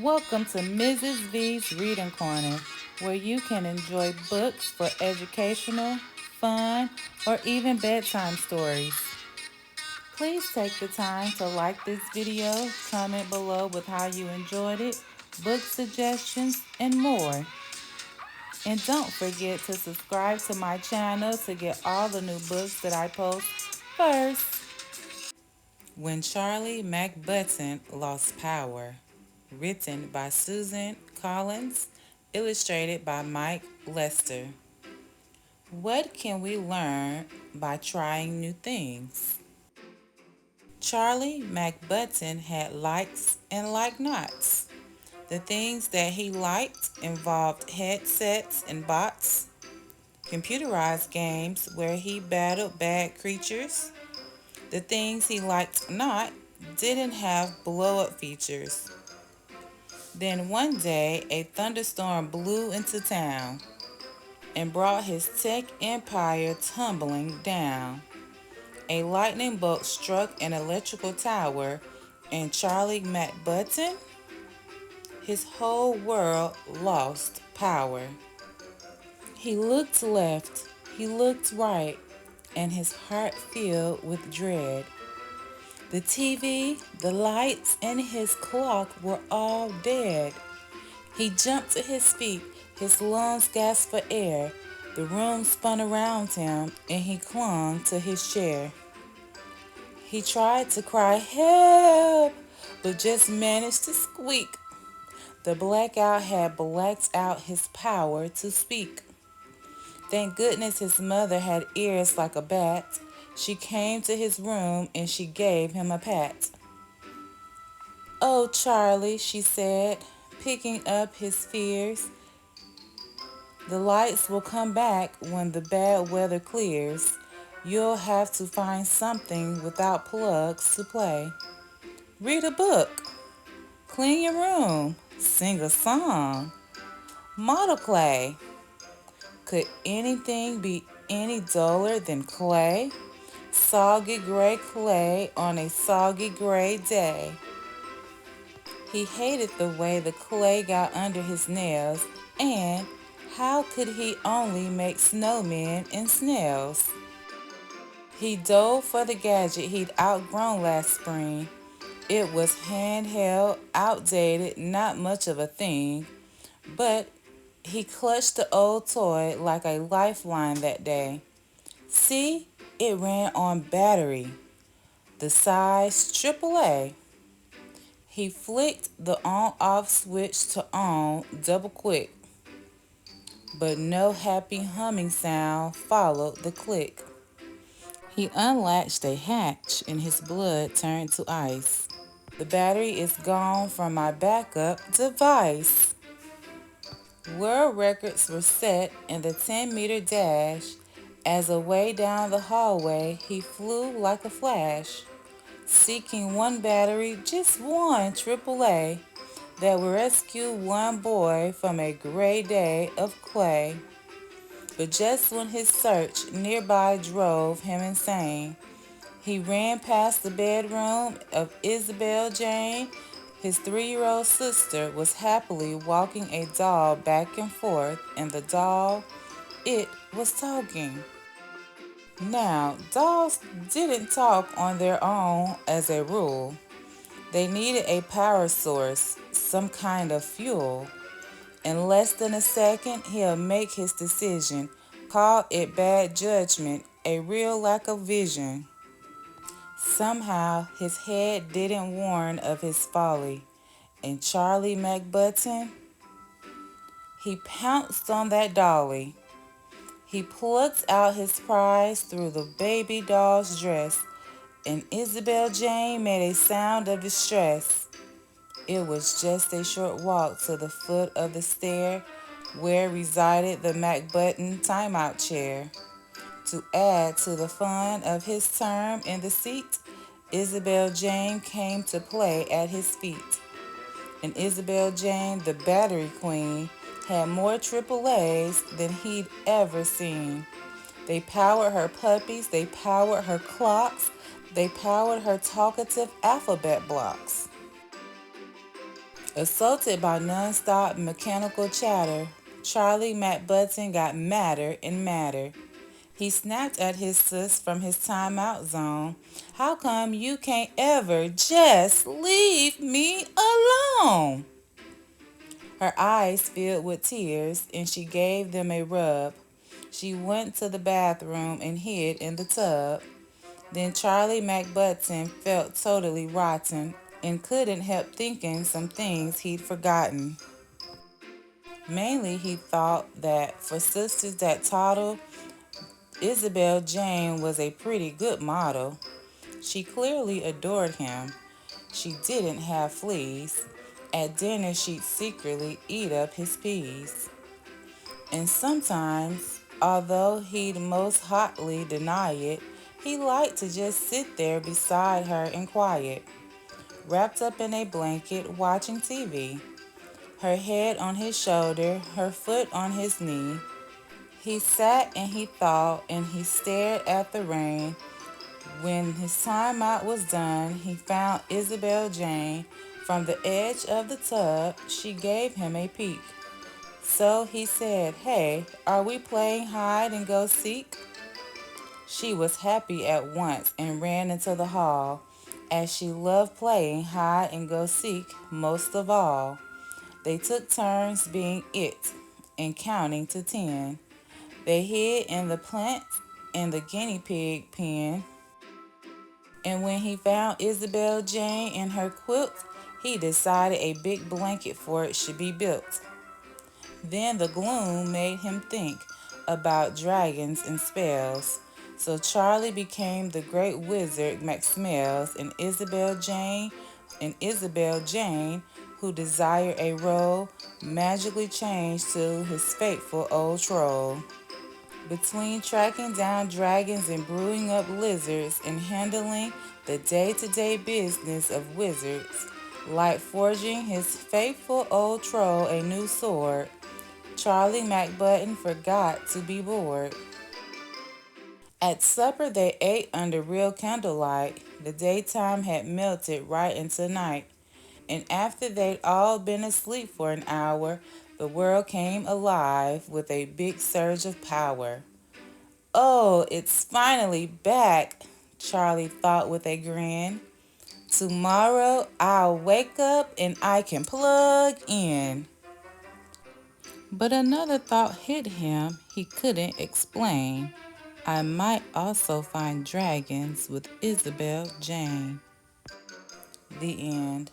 Welcome to Mrs. V's Reading Corner, where you can enjoy books for educational, fun, or even bedtime stories. Please take the time to like this video, comment below with how you enjoyed it, book suggestions, and more. And don't forget to subscribe to my channel to get all the new books that I post first. When Charlie McButton Lost Power, written by Suzanne Collins, illustrated by Mike Lester. What can we learn by trying new things? Charlie McButton had likes and like-nots. The things that he liked involved headsets and bots, computerized games where he battled bad creatures. The things he liked not didn't have blow-up features. Then one day, a thunderstorm blew into town and brought his tech empire tumbling down. A lightning bolt struck an electrical tower, and Charlie McButton, his whole world lost power. He looked left, he looked right, and his heart filled with dread. The TV, the lights, and his clock were all dead. He jumped to his feet, his lungs gasped for air. The room spun around him, and he clung to his chair. He tried to cry, "Help!" but just managed to squeak. The blackout had blacked out his power to speak. Thank goodness his mother had ears like a bat. She came to his room and she gave him a pat. "Oh, Charlie," she said, picking up his fears. "The lights will come back when the bad weather clears. You'll have to find something without plugs to play. Read a book, clean your room, sing a song, model clay. Could anything be any duller than clay? Soggy gray clay on a soggy gray day." He hated the way the clay got under his nails, and how could he only make snowmen and snails? He dove for the gadget he'd outgrown last spring. It was handheld, outdated, not much of a thing, but he clutched the old toy like a lifeline that day. See, it ran on battery, the size AAA. He flicked the on-off switch to on double quick, but no happy humming sound followed the click. He unlatched a hatch and his blood turned to ice. The battery is gone from my backup device. World records were set in the 10-meter dash. As away down the hallway, he flew like a flash, seeking one battery, just one AAA, that would rescue one boy from a gray day of clay. But just when his search nearby drove him insane, he ran past the bedroom of Isabel Jane. His 3-year-old sister was happily walking a doll back and forth, and the doll, it was talking. Now, dolls didn't talk on their own as a rule. They needed a power source, some kind of fuel. In less than a second, he'll make his decision. Call it bad judgment, a real lack of vision. Somehow, his head didn't warn of his folly. And Charlie McButton, he pounced on that dolly. He plucked out his prize through the baby doll's dress, and Isabel Jane made a sound of distress. It was just a short walk to the foot of the stair where resided the McButton timeout chair. To add to the fun of his term in the seat, Isabel Jane came to play at his feet. And Isabel Jane, the battery queen, had more AAAs than he'd ever seen. They powered her puppies, they powered her clocks, they powered her talkative alphabet blocks. Assaulted by non-stop mechanical chatter, Charlie McButton got madder and madder. He snapped at his sis from his timeout zone. How come you can't ever just leave me alone? Her eyes filled with tears, and she gave them a rub. She went to the bathroom and hid in the tub. Then Charlie McButton felt totally rotten and couldn't help thinking some things he'd forgotten. Mainly, he thought that for sisters that toddle, Isabel Jane was a pretty good model. She clearly adored him. She didn't have fleas. At dinner, she'd secretly eat up his peas. And sometimes, although he'd most hotly deny it, he liked to just sit there beside her in quiet, wrapped up in a blanket, watching TV, her head on his shoulder, her foot on his knee. He sat and he thought and he stared at the rain. When his time out was done, he found Isabel Jane. From the edge of the tub, she gave him a peek. So he said, "Hey, are we playing hide and go seek?" She was happy at once and ran into the hall, as she loved playing hide and go seek most of all. They took turns being it and counting to 10. They hid in the plant in the guinea pig pen, and when he found Isabel Jane in her quilt, he decided a big blanket for it should be built. Then the gloom made him think about dragons and spells. So Charlie became the great wizard Maxwell's and Isabel Jane, who desired a role, magically changed to his fateful old troll. Between tracking down dragons and brewing up lizards and handling the day-to-day business of wizards, like forging his faithful old troll a new sword, Charlie McButton forgot to be bored. At supper, they ate under real candlelight. The daytime had melted right into night. And after they'd all been asleep for an hour, the world came alive with a big surge of power. "Oh, it's finally back," Charlie thought with a grin. "Tomorrow I'll wake up and I can plug in." But another thought hit him he couldn't explain. I might also find dragons with Isabel Jane. The end.